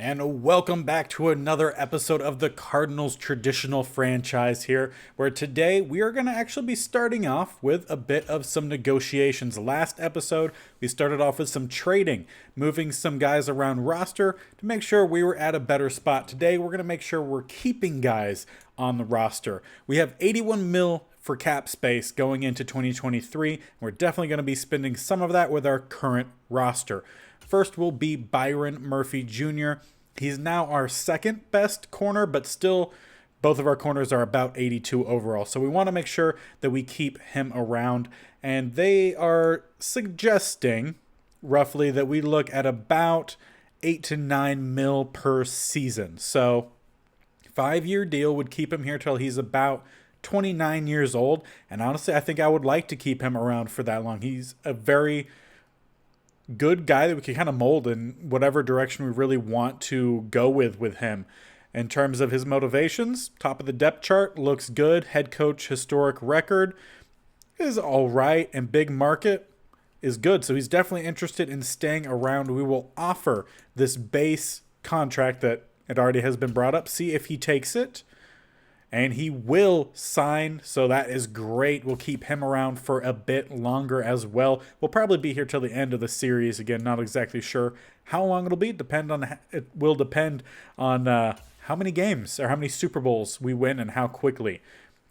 And welcome back to another episode of the Cardinals traditional franchise here, where today we are going to actually be starting off with a bit of some negotiations. Last episode, we started off with some trading, moving some guys around roster to make sure we were at a better spot. Today, we're going to make sure we're keeping guys on the roster. We have 81 mil for cap space going into 2023. We're definitely going to be spending some of that with our current roster. First will be Byron Murphy Jr. He's now our second best corner, but still both of our corners are about 82 overall. So we want to make sure that we keep him around. And they are suggesting roughly that we look at about 8 to 9 mil per season. So 5-year deal would keep him here till he's about 29 years old. And honestly, I think I would like to keep him around for that long. He's a very good guy that we can kind of mold in whatever direction we really want to go with him. In terms of his motivations, top of the depth chart, looks good. Head coach historic record is all right, and big market is good. So he's definitely interested in staying around. We will offer this base contract that it already has been brought up, see if he takes it. And he will sign, so that is great. We'll keep him around for a bit longer as well. We'll probably be here till the end of the series. Again, not exactly sure how long it'll be. It will depend on how many games or how many Super Bowls we win and how quickly.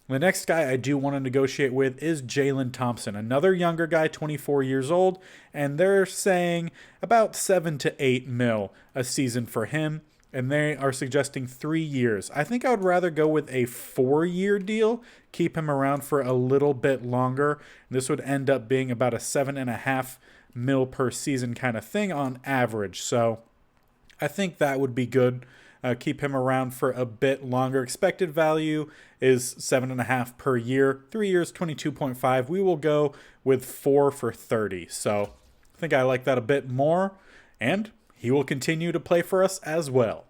The next guy I do want to negotiate with is Jalen Thompson, another younger guy, 24 years old, and they're saying about 7 to 8 mil a season for him. And they are suggesting 3 years. I think I would rather go with a 4-year deal, keep him around for a little bit longer. This would end up being about a 7.5 mil per season kind of thing on average. So I think that would be good. Keep him around for a bit longer. Expected value is 7.5 per year. 3 years, 22.5. We will go with 4 for 30. So I think I like that a bit more. And he will continue to play for us as well.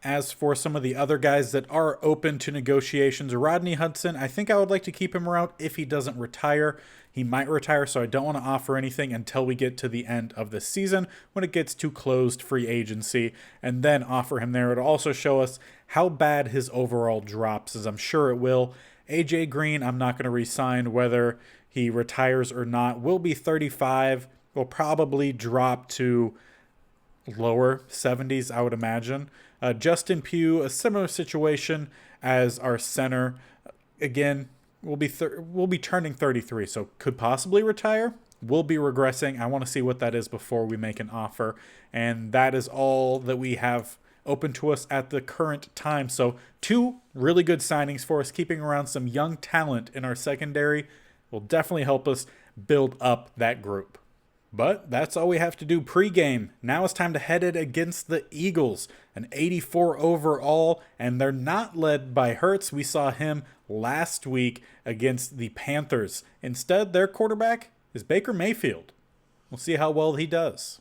As for some of the other guys that are open to negotiations, Rodney Hudson, I think I would like to keep him around if he doesn't retire. He might retire, so I don't want to offer anything until we get to the end of the season when it gets to closed free agency, and then offer him there. It'll also show us how bad his overall drops, as I'm sure it will. AJ Green, I'm not going to re-sign whether he retires or not. Will be 35. Will probably drop to lower 70s, I would imagine. Justin Pugh, a similar situation as our center. Again, we'll be turning 33, so could possibly retire. We'll be regressing. I want to see what that is before we make an offer. And that is all that we have open to us at the current time. So 2 really good signings for us. Keeping around some young talent in our secondary will definitely help us build up that group. But that's all we have to do pregame. Now it's time to head it against the Eagles, an 84 overall, and they're not led by Hurts. We saw him last week against the Panthers. Instead, their quarterback is Baker Mayfield. We'll see how well he does.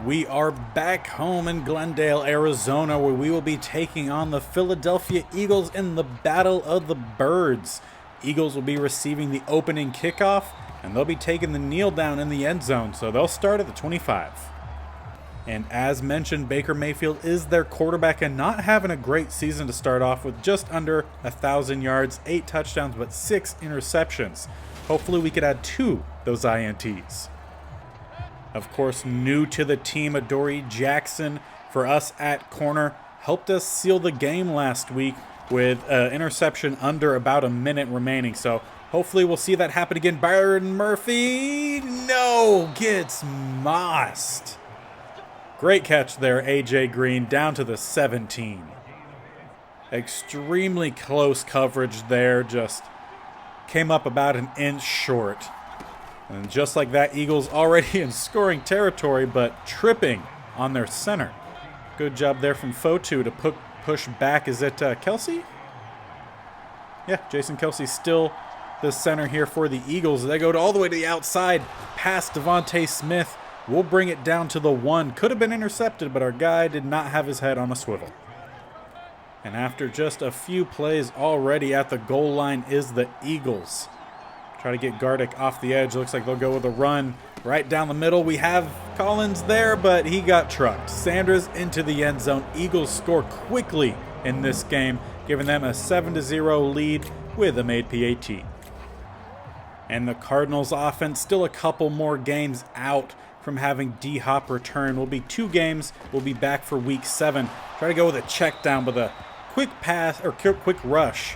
We are back home in Glendale, Arizona, where we will be taking on the Philadelphia Eagles in the Battle of the Birds. Eagles will be receiving the opening kickoff, and they'll be taking the kneel down in the end zone, so they'll start at the 25. And as mentioned, Baker Mayfield is their quarterback and not having a great season to start off with, just under 1,000 yards, 8 touchdowns, but 6 interceptions. Hopefully we could add 2 those INTs. Of course, new to the team, Adoree Jackson for us at corner helped us seal the game last week with an interception under about a minute remaining. So hopefully we'll see that happen again. Byron Murphy, no, gets mossed. Great catch there, AJ Green, down to the 17. Extremely close coverage there, just came up about an inch short. And just like that, Eagles already in scoring territory, but tripping on their center. Good job there from Fotu to push back. Is it Kelsey? Yeah, Jason Kelsey still the center here for the Eagles. They go all the way to the outside, past Devontae Smith. We'll bring it down to the 1. Could have been intercepted, but our guy did not have his head on a swivel. And after just a few plays already at the goal line is the Eagles. Try to get Gardick off the edge. Looks like they'll go with a run right down the middle. We have Collins there, but he got trucked. Sanders into the end zone. Eagles score quickly in this game, giving them a 7-0 lead with a made PAT. And the Cardinals offense still a couple more games out from having D-Hop return. Will be 2 games. We'll be back for week 7. Try to go with a check down, but a quick pass or quick rush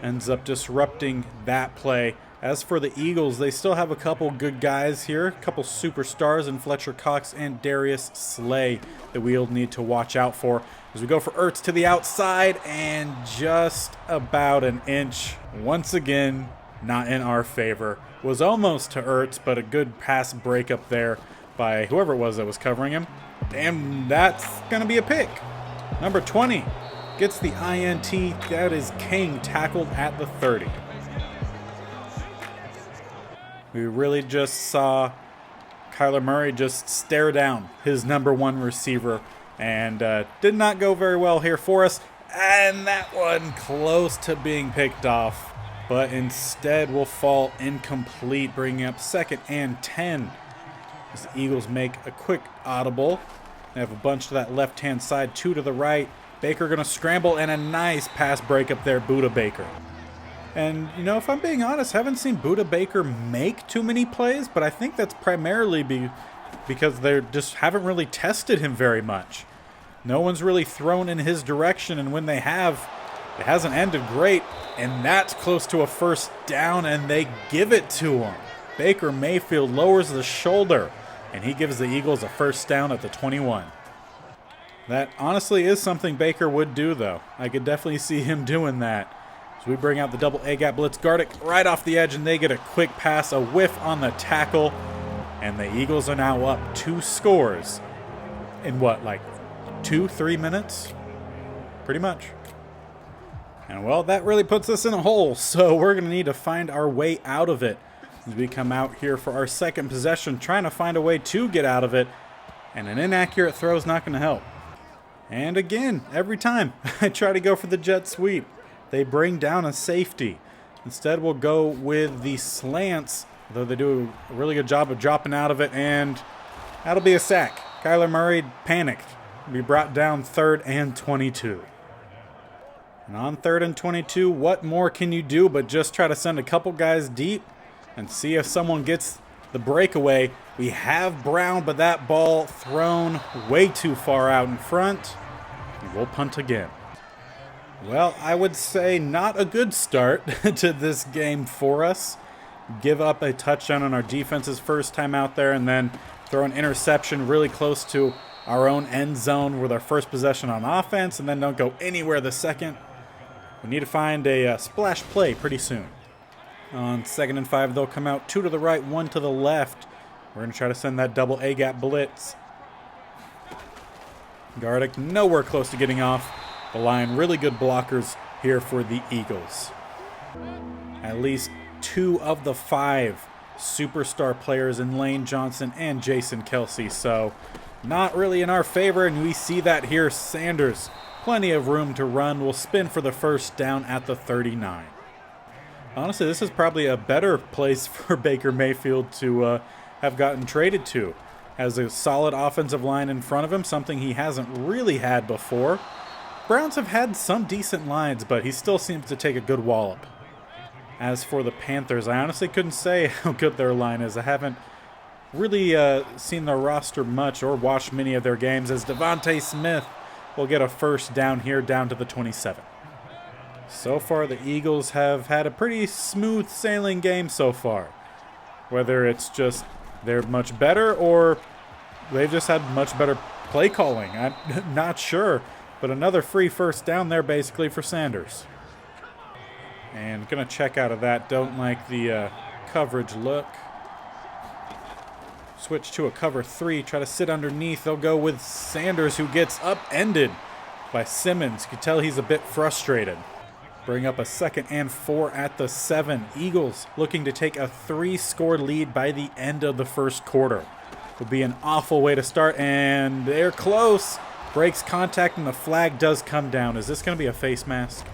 ends up disrupting that play. As for the Eagles, they still have a couple good guys here, a couple superstars in Fletcher Cox and Darius Slay that we'll need to watch out for. As we go for Ertz to the outside, and just about an inch, once again, not in our favor. Was almost to Ertz, but a good pass breakup there by whoever it was that was covering him. And that's going to be a pick. Number 20 gets the INT. That is King, tackled at the 30. We really just saw Kyler Murray just stare down his number 1 receiver, and did not go very well here for us. And that one close to being picked off, but instead will fall incomplete, bringing up 2nd and 10. As the Eagles make a quick audible. They have a bunch to that left-hand side, 2 to the right. Baker going to scramble, and a nice pass breakup there, Buda Baker. And, you know, if I'm being honest, I haven't seen Buda Baker make too many plays, but I think that's primarily because they just haven't really tested him very much. No one's really thrown in his direction, and when they have, it hasn't ended great, and that's close to a first down, and they give it to him. Baker Mayfield lowers the shoulder, and he gives the Eagles a first down at the 21. That honestly is something Baker would do, though. I could definitely see him doing that. So we bring out the double A-gap blitz. Gardick right off the edge, and they get a quick pass, a whiff on the tackle, and the Eagles are now up 2 scores in what, like 2-3 minutes? Pretty much. And well, that really puts us in a hole, so we're going to need to find our way out of it as we come out here for our second possession, trying to find a way to get out of it, and an inaccurate throw is not going to help. And again, every time I try to go for the jet sweep, they bring down a safety. Instead, we'll go with the slants, though they do a really good job of dropping out of it, and that'll be a sack. Kyler Murray panicked. We brought down 3rd and 22. And on 3rd and 22, what more can you do but just try to send a couple guys deep and see if someone gets the breakaway? We have Brown, but that ball thrown way too far out in front. And we'll punt again. Well, I would say not a good start to this game for us. Give up a touchdown on our defense's first time out there, and then throw an interception really close to our own end zone with our first possession on offense, and then don't go anywhere the second. We need to find a splash play pretty soon. On 2nd and 5, they'll come out 2 to the right, 1 to the left. We're going to try to send that double A-gap blitz. Gardick nowhere close to getting off the line. Really good blockers here for the Eagles. At least 2 of the 5 superstar players in Lane Johnson and Jason Kelsey, so not really in our favor, and we see that here. Sanders, plenty of room to run, will spin for the first down at the 39. Honestly, this is probably a better place for Baker Mayfield to have gotten traded to. Has a solid offensive line in front of him, something he hasn't really had before. Browns have had some decent lines, but he still seems to take a good wallop. As for the Panthers, I honestly couldn't say how good their line is. I haven't really seen their roster much or watched many of their games, as Devontae Smith will get a first down here down to the 27. So far, the Eagles have had a pretty smooth sailing game so far. Whether it's just they're much better or they've just had much better play calling, I'm not sure. But another free first down there basically for Sanders. And going to check out of that. Don't like the coverage look. Switch to a cover 3. Try to sit underneath. They'll go with Sanders, who gets upended by Simmons. You can tell he's a bit frustrated. Bring up a 2nd and 4 at the 7. Eagles looking to take a 3-score lead by the end of the first quarter. Would be an awful way to start, and they're close. Breaks contact, and the flag does come down. Is this going to be a face mask?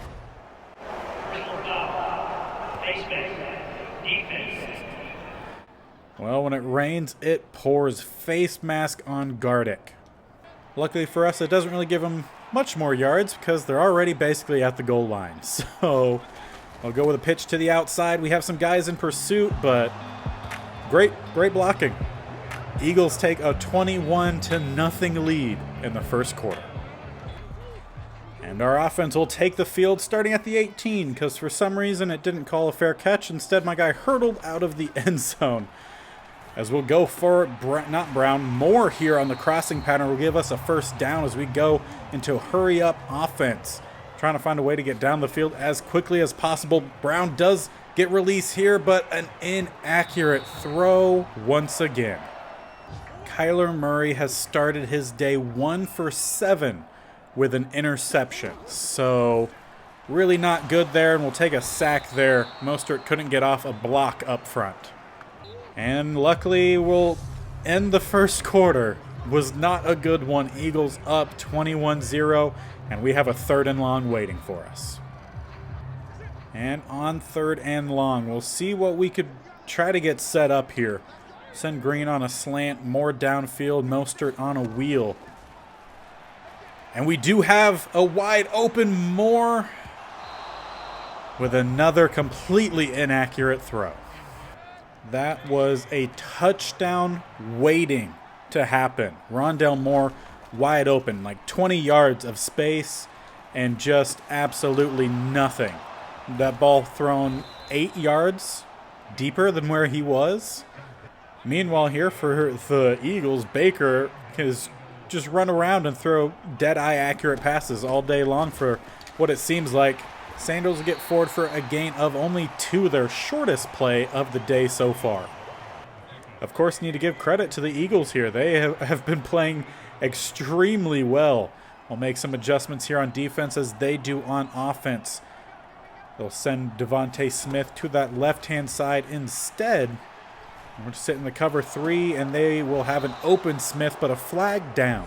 Well, when it rains, it pours. Face mask on Gardick. Luckily for us, it doesn't really give him much more yards because they're already basically at the goal line. So I'll go with a pitch to the outside. We have some guys in pursuit, but great blocking. Eagles take a 21-0 lead in the first quarter. And our offense will take the field starting at the 18 because for some reason it didn't call a fair catch. Instead, my guy hurtled out of the end zone. As we'll go for Moore here on the crossing pattern will give us a first down as we go into hurry-up offense. Trying to find a way to get down the field as quickly as possible. Brown does get release here, but an inaccurate throw once again. Kyler Murray has started his day 1 for 7 with an interception. So really not good there, and we'll take a sack there. Mostert couldn't get off a block up front. And luckily, we'll end the first quarter. Was not a good one. Eagles up 21-0, and we have a 3rd and long waiting for us. And on 3rd and long, we'll see what we could try to get set up here. Send Green on a slant, more downfield, Mostert on a wheel. And we do have a wide open Moore with another completely inaccurate throw. That was a touchdown waiting to happen. Rondale Moore wide open, like 20 yards of space and just absolutely nothing. That ball thrown 8 yards deeper than where he was. Meanwhile here for the Eagles, Baker has just run around and throw dead-eye accurate passes all day long for what it seems like. Sanders will get forward for a gain of only 2, their shortest play of the day so far. Of course, need to give credit to the Eagles here. They have been playing extremely well. We'll make some adjustments here on defense as they do on offense. They'll send Devontae Smith to that left-hand side instead. We're just sitting in the cover 3, and they will have an open Smith, but a flag down.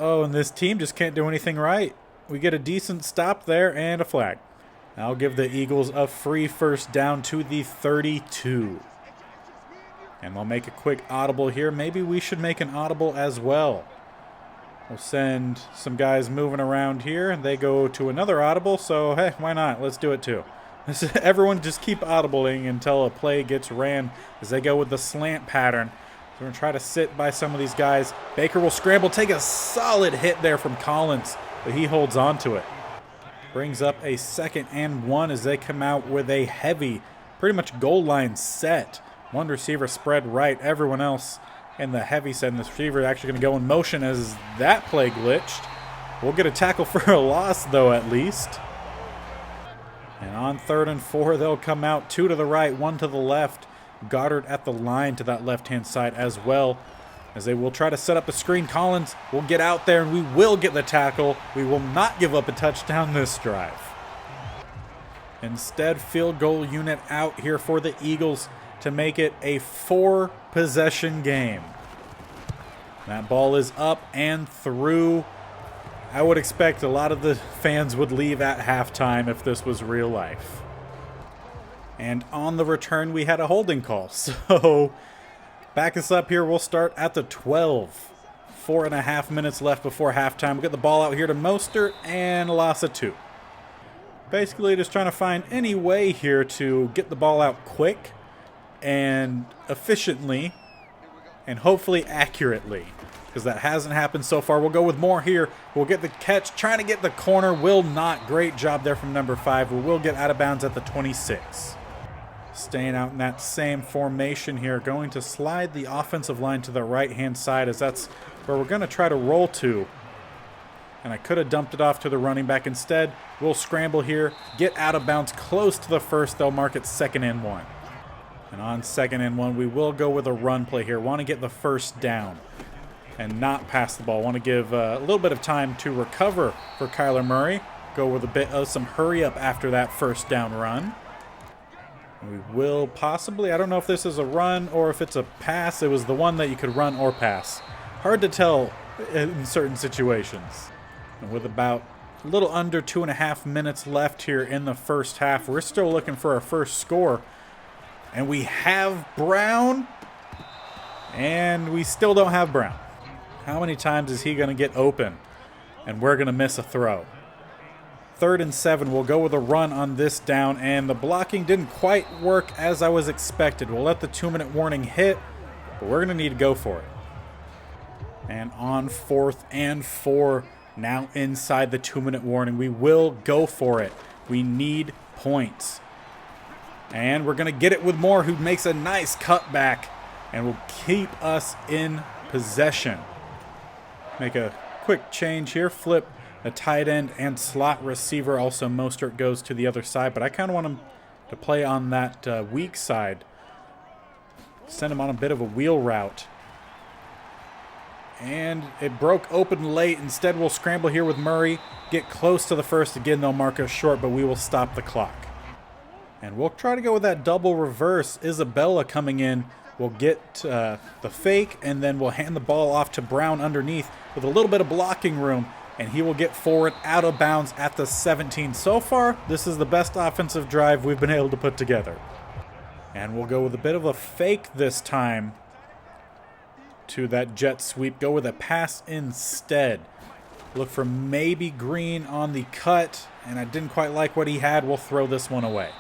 Oh, and this team just can't do anything right. We get a decent stop there and a flag. I'll give the Eagles a free first down to the 32. And we'll make a quick audible here. Maybe we should make an audible as well. We'll send some guys moving around here, and they go to another audible, so hey, why not? Let's do it too. Everyone just keep audibling until a play gets ran as they go with the slant pattern. We're going to try to sit by some of these guys. Baker will scramble, take a solid hit there from Collins, but he holds on to it. Brings up a 2nd and 1 as they come out with a heavy, pretty much goal line set. One receiver spread right, everyone else in the heavy set, and the receiver actually going to go in motion as that play glitched. We'll get a tackle for a loss, though, at least. And on 3rd and 4, they'll come out 2 to the right, 1 to the left. Goddard at the line to that left-hand side as well, as they will try to set up a screen. Collins will get out there, and we will get the tackle. We will not give up a touchdown this drive. Instead, field goal unit out here for the Eagles to make it a 4-possession game. That ball is up and through. I would expect a lot of the fans would leave at halftime if this was real life. And on the return, we had a holding call. So back us up here. We'll start at the 12. 4.5 minutes left before halftime. We'll get the ball out here to Mostert and a loss of 2. Basically just trying to find any way here to get the ball out quick and efficiently and hopefully accurately, because that hasn't happened so far. We'll go with Moore here. We'll get the catch, trying to get the corner. Will not. Great job there from number 5. We will get out of bounds at the 26. Staying out in that same formation here, going to slide the offensive line to the right-hand side, as that's where we're going to try to roll to. And I could have dumped it off to the running back instead. We'll scramble here, get out of bounds close to the first. They'll mark it 2nd and 1. And on 2nd and 1, we will go with a run play here. Want to get the first down and not pass the ball. Want to give a little bit of time to recover for Kyler Murray. Go with a bit of some hurry up after that first down run. We will possibly, I don't know if this is a run or if it's a pass. It was the one that you could run or pass. Hard to tell in certain situations. And with about a little under 2.5 minutes left here in the first half, we're still looking for our first score. And we have Brown, and we still don't have Brown. How many times is he going to get open? And we're going to miss a throw. 3rd and 7, we'll go with a run on this down, and the blocking didn't quite work as I was expected. We'll let the 2-minute warning hit, but we're going to need to go for it. And on 4th and 4, now inside the 2-minute warning, we will go for it. We need points. And we're going to get it with Moore, who makes a nice cutback and will keep us in possession. Make a quick change here. Flip a tight end and slot receiver. Also, Mostert goes to the other side, but I kind of want him to play on that weak side. Send him on a bit of a wheel route. And it broke open late. Instead, we'll scramble here with Murray. Get close to the first. Again, they'll mark us short, but we will stop the clock. And we'll try to go with that double reverse. Isabella coming in. We'll get the fake, and then we'll hand the ball off to Brown underneath with a little bit of blocking room, and he will get forward out of bounds at the 17. So far, this is the best offensive drive we've been able to put together. And we'll go with a bit of a fake this time to that jet sweep. Go with a pass instead. Look for maybe Green on the cut, and I didn't quite like what he had. We'll throw this one away.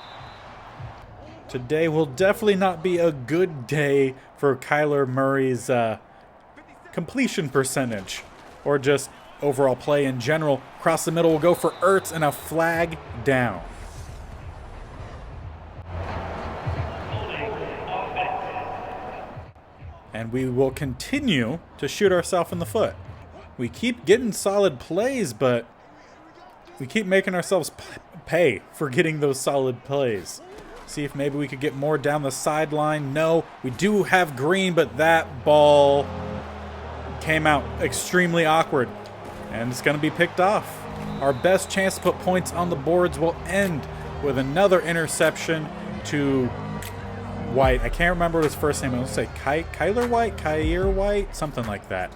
Today will definitely not be a good day for Kyler Murray's completion percentage, or just overall play in general. Across the middle, we'll go for Ertz and a flag down. And we will continue to shoot ourselves in the foot. We keep getting solid plays, but we keep making ourselves pay for getting those solid plays. See if maybe we could get more down the sideline. No, we do have Green, but that ball came out extremely awkward, and it's going to be picked off. Our best chance to put points on the boards will end with another interception to White. I can't remember his first name. I want to say Kyler White, Kyer White, something like that.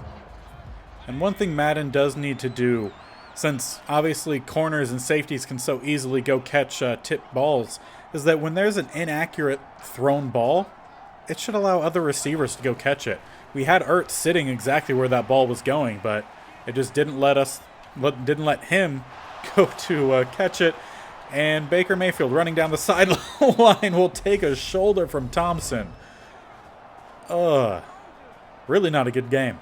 And one thing Madden does need to do, since obviously corners and safeties can so easily go catch tipped balls, is that when there's an inaccurate thrown ball, it should allow other receivers to go catch it. We had Ertz sitting exactly where that ball was going, but it just didn't let him go to catch it. And Baker Mayfield running down the sideline will take a shoulder from Thompson. Really not a good game.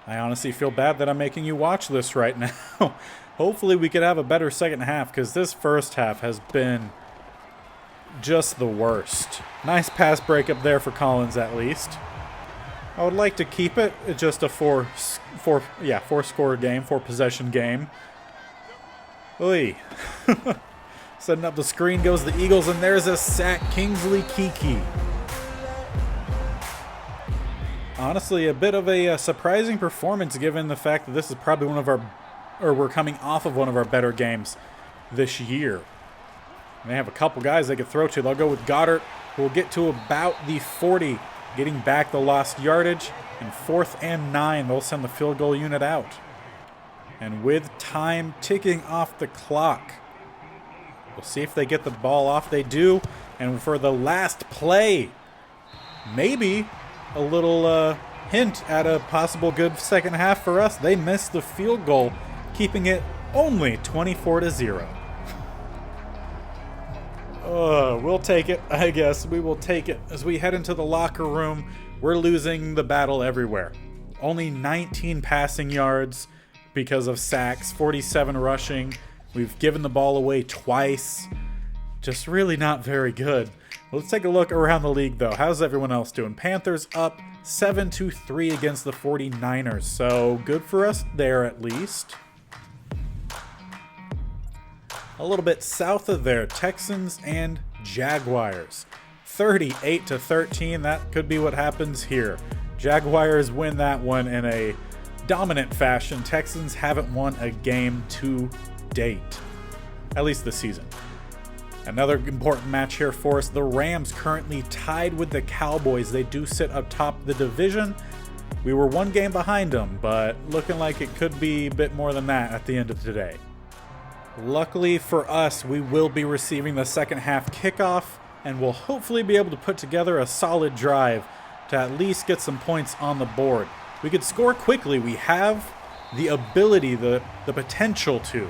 I honestly feel bad that I'm making you watch this right now. Hopefully we could have a better second half, because this first half has been just the worst. Nice pass breakup there for Collins at least. I would like to keep it just a four score game, 4 possession game. Oy. Setting up the screen goes the Eagles, and there's a sack. Kingsley Kiki. Honestly, a bit of a surprising performance given the fact that this is probably we're coming off of one of our better games this year. And they have a couple guys they could throw to. They'll go with Goddard, who will get to about the 40, getting back the lost yardage. And 4th and 9, they'll send the field goal unit out. And with time ticking off the clock, we'll see if they get the ball off. They do. And for the last play, maybe a little hint at a possible good second half for us. They missed the field goal, keeping it only 24-0. We'll take it, I guess. We will take it. As we head into the locker room, we're losing the battle everywhere. Only 19 passing yards because of sacks, 47 rushing. We've given the ball away twice. Just really not very good. Let's take a look around the league, though. How's everyone else doing? Panthers up 7-3 against the 49ers. So good for us there at least. A little bit south of there, Texans and Jaguars. 38-13, that could be what happens here. Jaguars win that one in a dominant fashion. Texans haven't won a game to date, at least this season. Another important match here for us. The Rams currently tied with the Cowboys. They do sit up top of the division. We were one game behind them, but looking like it could be a bit more than that at the end of today. Luckily for us, we will be receiving the second half kickoff, and we'll hopefully be able to put together a solid drive to at least get some points on the board. We could score quickly. We have the ability, the potential to,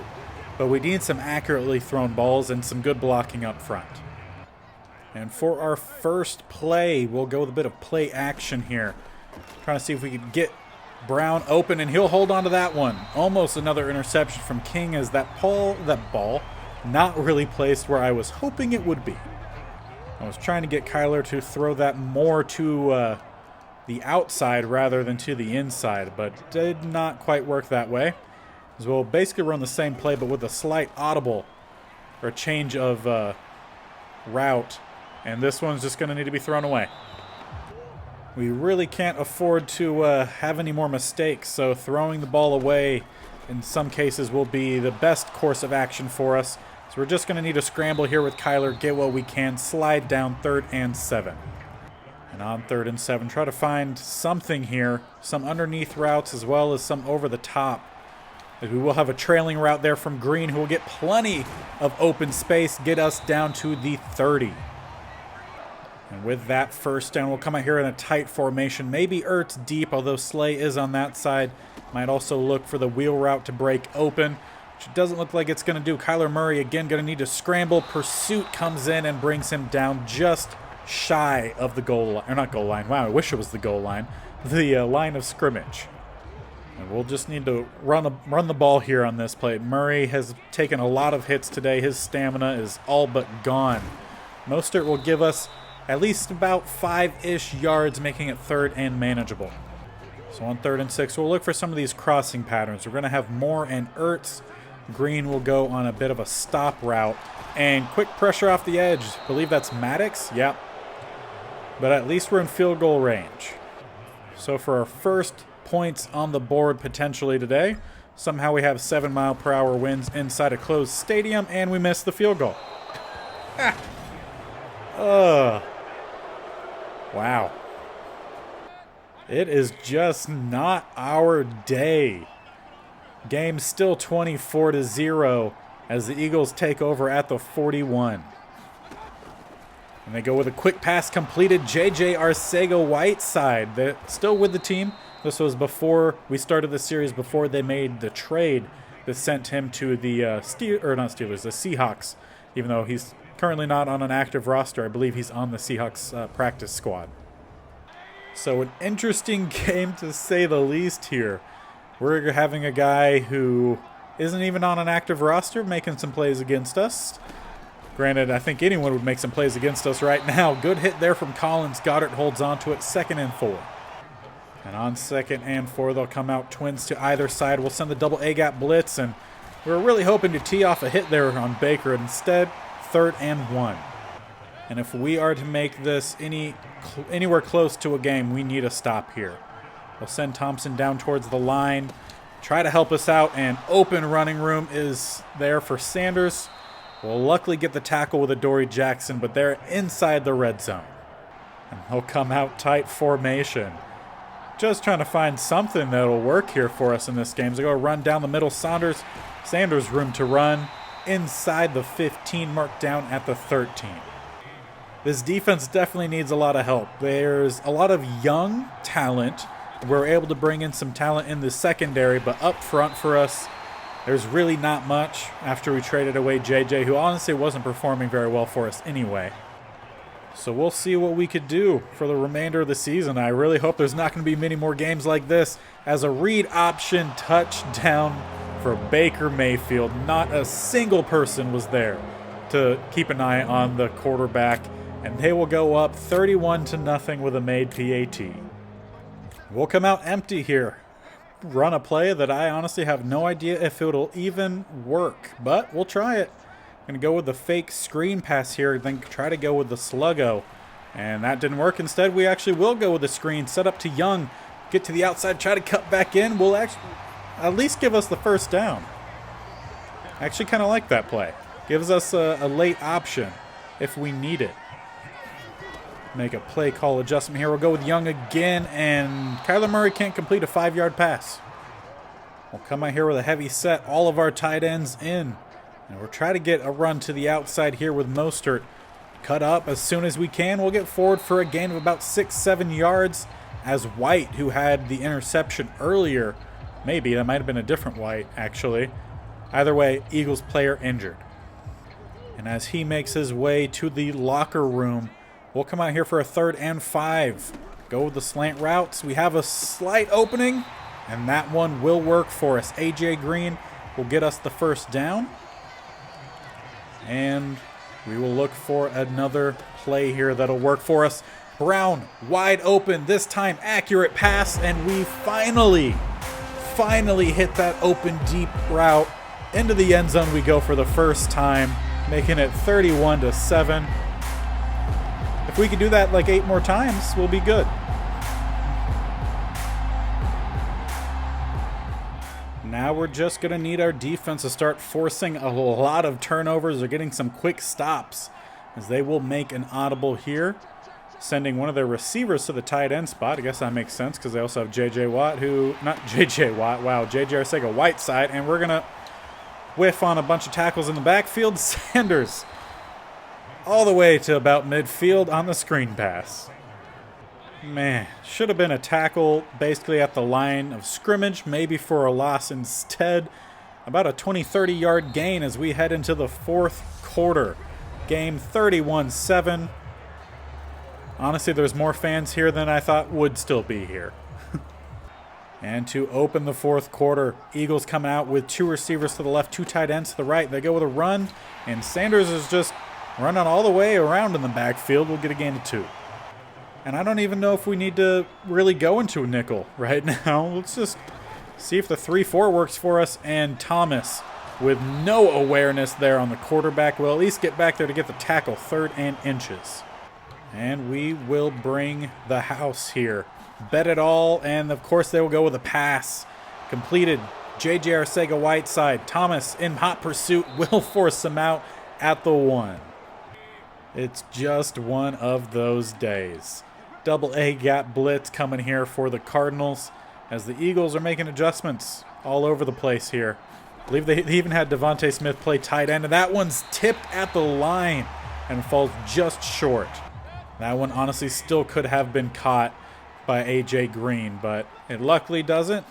but we need some accurately thrown balls and some good blocking up front. And for our first play, we'll go with a bit of play action here. Trying to see if we can get Brown open, and he'll hold on to that one. Almost another interception from King as that ball not really placed where I was hoping it would be. I was trying to get Kyler to throw that more to the outside rather than to the inside, but did not quite work that way. As we'll basically run the same play, but with a slight audible or a change of route, and this one's just going to need to be thrown away. We really can't afford to have any more mistakes, so throwing the ball away in some cases will be the best course of action for us. So we're just going to need to scramble here with Kyler, get what we can, slide down 3rd and 7. And on 3rd and 7, try to find something here, some underneath routes as well as some over the top. As we will have a trailing route there from Green, who will get plenty of open space, get us down to the 30. And with that first down, we'll come out here in a tight formation. Maybe Ertz deep, although Slay is on that side. Might also look for the wheel route to break open, which it doesn't look like it's going to do. Kyler Murray, again, going to need to scramble. Pursuit comes in and brings him down just shy of the goal line. Or not goal line. Wow, I wish it was the goal line. The line of scrimmage. And we'll just need to run the ball here on this play. Murray has taken a lot of hits today. His stamina is all but gone. Mostert will give us at least about 5-ish yards, making it 3rd and manageable. So on 3rd and 6, we'll look for some of these crossing patterns. We're going to have Moore and Ertz. Green will go on a bit of a stop route. And quick pressure off the edge. I believe that's Maddox. Yep. But at least we're in field goal range. So for our first points on the board potentially today, somehow we have 7-mile-per-hour winds inside a closed stadium, and we missed the field goal. Wow. It is just not our day. Game still 24-0 as the Eagles take over at the 41. And they go with a quick pass completed. J.J. Arcega-Whiteside, they're still with the team. This was before we started the series, before they made the trade that sent him to the the Seahawks, even though he's currently not on an active roster. I believe he's on the Seahawks practice squad. So an interesting game to say the least here. We're having a guy who isn't even on an active roster making some plays against us. Granted, I think anyone would make some plays against us right now. Good hit there from Collins. Goddard holds on to it. 2nd and 4. And on 2nd and 4, they'll come out twins to either side. We'll send the double A-gap blitz, and we were really hoping to tee off a hit there on Baker. Instead, 3rd and 1. And if we are to make this anywhere close to a game, we need a stop here. We'll send Thompson down towards the line, try to help us out, and open running room is there for Sanders. We'll luckily get the tackle with Adoree Jackson, but they're inside the red zone. And he'll come out tight formation. Just trying to find something that'll work here for us in this game. So go run down the middle. Sanders room to run inside the 15, marked down at the 13. This defense definitely needs a lot of help. There's a lot of young talent. We're able to bring in some talent in the secondary, but up front for us, there's really not much after we traded away JJ, who honestly wasn't performing very well for us anyway. So we'll see what we could do for the remainder of the season. I really hope there's not going to be many more games like this, as a read option touchdown for Baker Mayfield. Not a single person was there to keep an eye on the quarterback, and they will go up 31-0 with a made PAT. We'll come out empty here. Run a play that I honestly have no idea if it'll even work, but we'll try it. I'm going to go with the fake screen pass here, then try to go with the sluggo. And that didn't work. Instead, we actually will go with the screen, set up to Young, get to the outside, try to cut back in. Will actually at least give us the first down. I actually kind of like that play. Gives us a late option if we need it. Make a play call adjustment here. We'll go with Young again, and Kyler Murray can't complete a 5-yard pass. We'll come out here with a heavy set, all of our tight ends in. And we'll try to get a run to the outside here with Mostert. Cut up as soon as we can. We'll get forward for a gain of about 6-7 yards as White, who had the interception earlier, maybe, that might have been a different White, actually. Either way, Eagles player injured. And as he makes his way to the locker room, we'll come out here for a 3rd and 5. Go with the slant routes. We have a slight opening, and that one will work for us. A.J. Green will get us the first down. And we will look for another play here that'll work for us. Brown, wide open, this time accurate pass, and we finally hit that open deep route. Into the end zone we go for the first time, making it 31-7. If we could do that like 8 more times, we'll be good. Now we're just going to need our defense to start forcing a lot of turnovers or getting some quick stops, as they will make an audible here, sending one of their receivers to the tight end spot. I guess that makes sense because they also have J.J. Watt, J.J. Arcega-Whiteside, and we're going to whiff on a bunch of tackles in the backfield. Sanders all the way to about midfield on the screen pass. Man, should have been a tackle basically at the line of scrimmage, maybe for a loss instead. About a 20-30 yard gain as we head into the 4th quarter. Game 31-7. Honestly, there's more fans here than I thought would still be here. And to open the 4th quarter, Eagles coming out with 2 receivers to the left, 2 tight ends to the right. They go with a run, and Sanders is just running all the way around in the backfield. We'll get a gain of 2. And I don't even know if we need to really go into a nickel right now. Let's just see if the 3-4 works for us. And Thomas, with no awareness there on the quarterback, will at least get back there to get the tackle, 3rd and inches. And we will bring the house here. Bet it all, and of course they will go with a pass. Completed. J.J. Arcega-Whiteside. Thomas in hot pursuit will force him out at the 1. It's just one of those days. Double A gap blitz coming here for the Cardinals as the Eagles are making adjustments all over the place here. I believe they even had Devontae Smith play tight end, and that one's tipped at the line and falls just short. That one honestly still could have been caught by A.J. Green, but it luckily doesn't.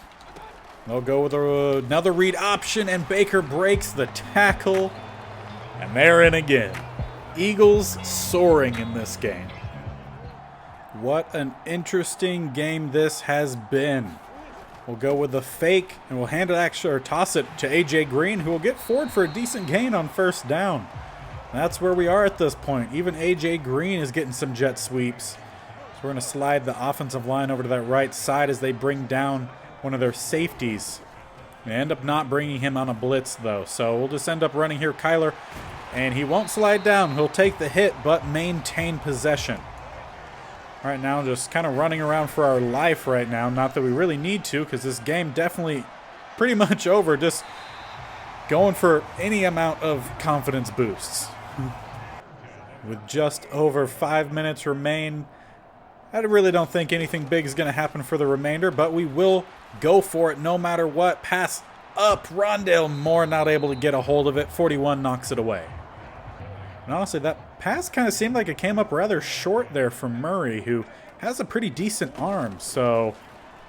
They'll go with another read option, and Baker breaks the tackle, and they're in again. Eagles soaring in this game. What an interesting game this has been. We'll go with the fake, and we'll hand it or toss it to A.J. Green, who will get forward for a decent gain on 1st down. That's where we are at this point. Even A.J. Green is getting some jet sweeps. So we're going to slide the offensive line over to that right side as they bring down one of their safeties. They end up not bringing him on a blitz, though. So we'll just end up running here, Kyler. And he won't slide down. He'll take the hit, but maintain possession. Right now, just kind of running around for our life right now. Not that we really need to, because this game definitely pretty much over. Just going for any amount of confidence boosts. With just over 5 minutes remain, I really don't think anything big is going to happen for the remainder, but we will go for it no matter what. Pass up, Rondale Moore not able to get a hold of it. 41 knocks it away. And honestly, that pass kind of seemed like it came up rather short there from Murray, who has a pretty decent arm. So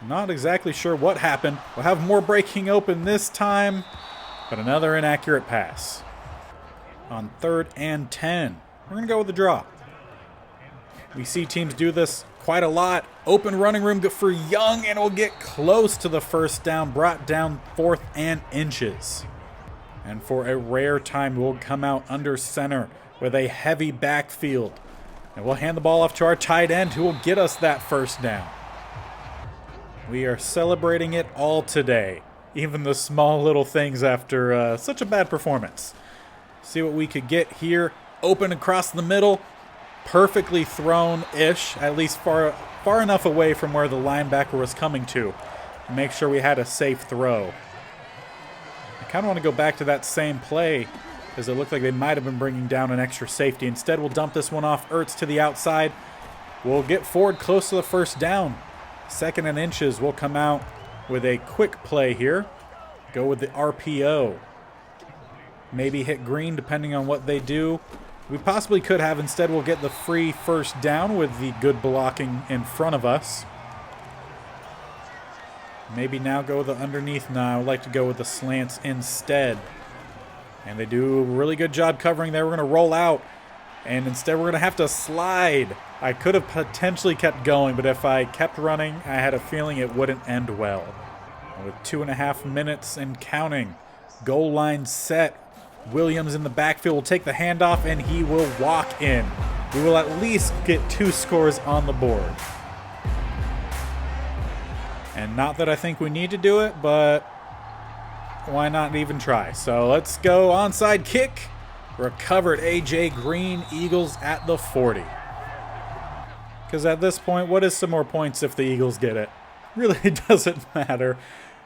not exactly sure what happened. We'll have more breaking open this time, but another inaccurate pass. On 3rd and 10, we're going to go with the draw. We see teams do this quite a lot. Open running room for Young, and we'll get close to the 1st down, brought down 4th and inches. And for a rare time, we'll come out under center with a heavy backfield. And we'll hand the ball off to our tight end, who will get us that 1st down. We are celebrating it all today. Even the small little things after such a bad performance. See what we could get here. Open across the middle. Perfectly thrown-ish. At least far enough away from where the linebacker was coming to make sure we had a safe throw. I kind of want to go back to that same play, as it looked like they might have been bringing down an extra safety. Instead, we'll dump this one off Ertz to the outside. We'll get forward close to the first down. 2nd and inches. We'll come out with a quick play here. Go with the RPO. Maybe hit green depending on what they do. We possibly could have. Instead, we'll get the free first down with the good blocking in front of us. Maybe now go with the underneath. No, I would like to go with the slants instead. And they do a really good job covering there. We're going to roll out. And instead, we're going to have to slide. I could have potentially kept going, but if I kept running, I had a feeling it wouldn't end well. With 2.5 minutes and counting. Goal line set. Williams in the backfield will take the handoff, and he will walk in. We will at least get 2 scores on the board. And not that I think we need to do it, but why not even try? So let's go onside kick. Recovered A.J. Green, Eagles at the 40. Because at this point, what is some more points if the Eagles get it? Really doesn't matter.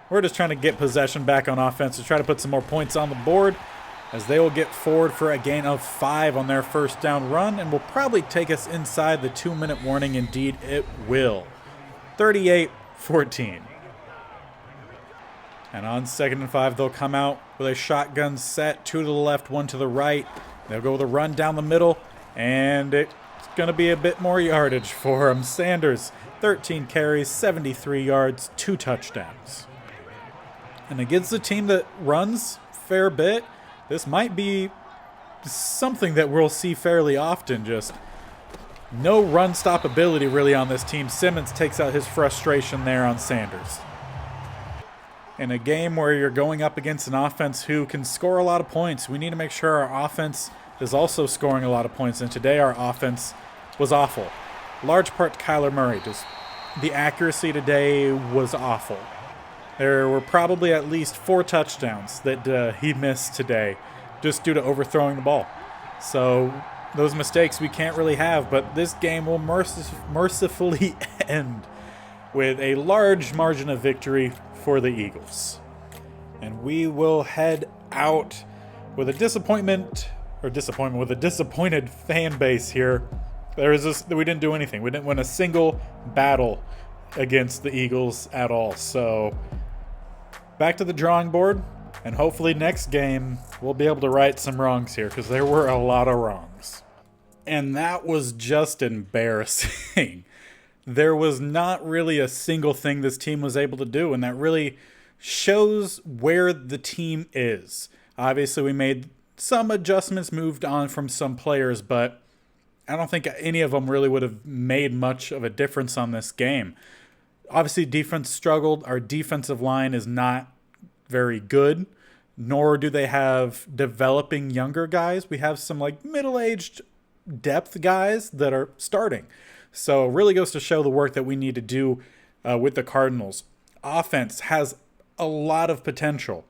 We're just trying to get possession back on offense to try to put some more points on the board, as they will get forward for a gain of 5 on their first down run, and will probably take us inside the 2-minute warning. Indeed, it will. 38-14. And on 2nd and 5, they'll come out with a shotgun set, 2 to the left, 1 to the right. They'll go with a run down the middle, and it's going to be a bit more yardage for him. Sanders, 13 carries, 73 yards, 2 touchdowns. And against a team that runs a fair bit, this might be something that we'll see fairly often. Just no run stoppability really on this team. Simmons takes out his frustration there on Sanders. In a game where you're going up against an offense who can score a lot of points, we need to make sure our offense is also scoring a lot of points. And today our offense was awful. Large part to Kyler Murray. Just the accuracy today was awful. There were probably at least 4 touchdowns that he missed today just due to overthrowing the ball. So those mistakes we can't really have, but this game will mercifully end with a large margin of victory for the Eagles. And we will head out with a disappointed fan base here. We didn't do anything. We didn't win a single battle against the Eagles at all. So back to the drawing board, and hopefully next game we'll be able to right some wrongs here, because there were a lot of wrongs. And that was just embarrassing. There was not really a single thing this team was able to do, and that really shows where the team is. Obviously, we made some adjustments, moved on from some players, but I don't think any of them really would have made much of a difference on this game. Obviously, defense struggled. Our defensive line is not very good, nor do they have developing younger guys. We have some middle-aged depth guys that are starting. So it really goes to show the work that we need to do with the Cardinals. Offense has a lot of potential,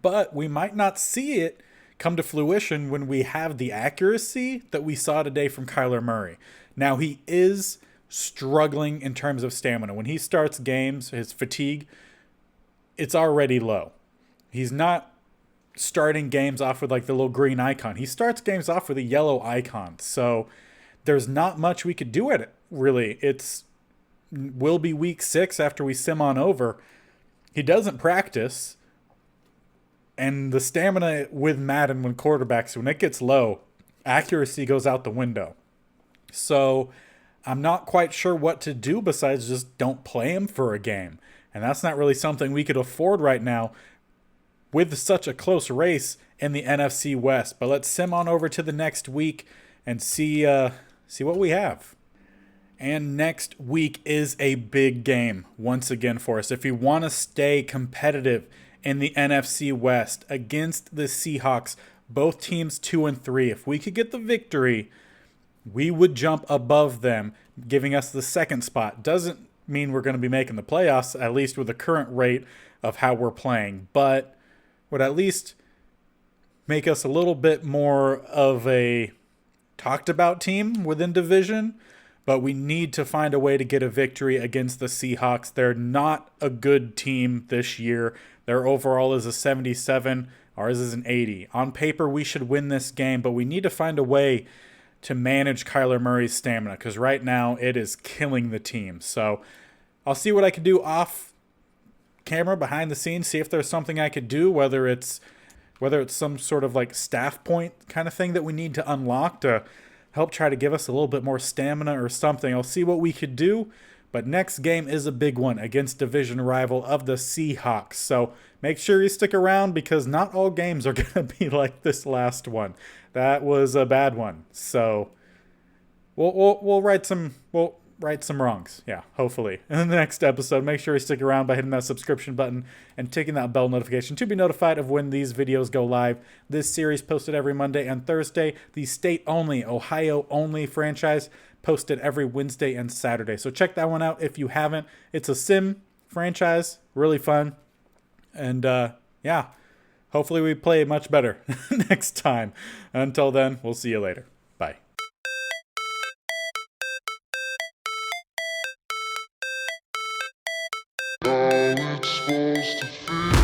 but we might not see it come to fruition when we have the accuracy that we saw today from Kyler Murray. Now, he is struggling in terms of stamina. When he starts games, his fatigue, it's already low. He's not starting games off with the little green icon. He starts games off with a yellow icon. So there's not much we could do at it, really. Will be week 6 after we sim on over. He doesn't practice. And the stamina with Madden when it gets low, accuracy goes out the window. So I'm not quite sure what to do besides just don't play him for a game. And that's not really something we could afford right now with such a close race in the NFC West. But let's sim on over to the next week and see what we have. And next week is a big game once again for us. If we want to stay competitive in the NFC West against the Seahawks, both teams 2-3, if we could get the victory, we would jump above them, giving us the second spot. Doesn't mean we're going to be making the playoffs, at least with the current rate of how we're playing, but would at least make us a little bit more of a talked about team within division. But we need to find a way to get a victory against the Seahawks. They're not a good team this year. Their overall is a 77. Ours is an 80. On paper, we should win this game, but we need to find a way to manage Kyler Murray's stamina, because right now it is killing the team. So I'll see what I can do off camera, behind the scenes, see if there's something I could do, whether it's some sort of like staff point kind of thing that we need to unlock to help try to give us a little bit more stamina or something. I'll see what we could do. But next game is a big one against division rival of the Seahawks. So make sure you stick around, because not all games are going to be like this last one. That was a bad one. So we'll right some wrongs. Yeah, hopefully. In the next episode, make sure you stick around by hitting that subscription button and ticking that bell notification to be notified of when these videos go live. This series posted every Monday and Thursday. The state-only, Ohio-only franchise posted every Wednesday and Saturday. So check that one out if you haven't. It's a sim franchise, really fun. And yeah, hopefully we play much better next time. Until then, we'll see you later. Bye. How it's supposed to feel.